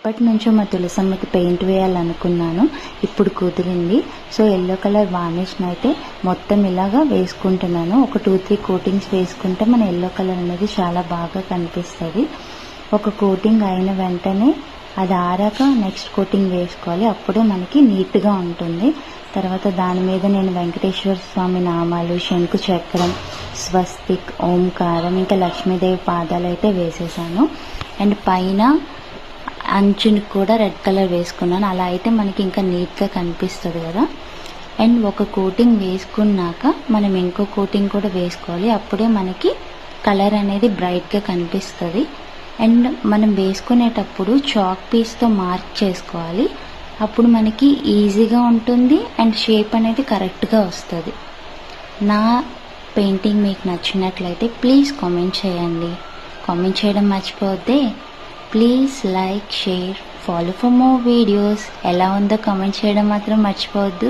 ఎప్పటి నుంచో మా తులసమ్మకి పెయింట్ వేయాలనుకున్నాను, ఇప్పుడు కుదిరింది. సో ఎల్లో కలర్ వార్నిష్ని అయితే మొత్తం ఇలాగా వేసుకుంటున్నాను. ఒక 2-3 కోటింగ్స్ వేసుకుంటే మన ఎల్లో కలర్ అనేది చాలా బాగా కనిపిస్తుంది. ఒక కోటింగ్ అయిన వెంటనే అది ఆరాక నెక్స్ట్ కోటింగ్ వేసుకోవాలి, అప్పుడే మనకి నీట్గా ఉంటుంది. తర్వాత దాని మీద నేను వెంకటేశ్వర స్వామి నామాలు, శంకు చక్రం, స్వస్తిక్, ఓంకారం, ఇంకా లక్ష్మీదేవి పాదాలు అయితే వేసేసాను. అండ్ పైన అంచుని కూడా రెడ్ కలర్ వేసుకున్నాను. అలా అయితే మనకి ఇంకా నీట్గా కనిపిస్తుంది కదా. అండ్ ఒక కోటింగ్ వేసుకున్నాక మనం ఇంకో కోటింగ్ కూడా వేసుకోవాలి, అప్పుడే మనకి కలర్ అనేది బ్రైట్గా కనిపిస్తుంది. అండ్ మనం వేసుకునేటప్పుడు చాక్ పీస్తో మార్క్ చేసుకోవాలి, అప్పుడు మనకి ఈజీగా ఉంటుంది అండ్ షేప్ అనేది కరెక్ట్గా వస్తుంది. నా పెయింటింగ్ మీకు నచ్చినట్లయితే ప్లీజ్ కామెంట్ చేయండి. కామెంట్ చేయడం మర్చిపోతే please like, share, follow for more videos. ఎలా ఉందో కామెంట్ చేయడం మాత్రం మర్చిపోవద్దు.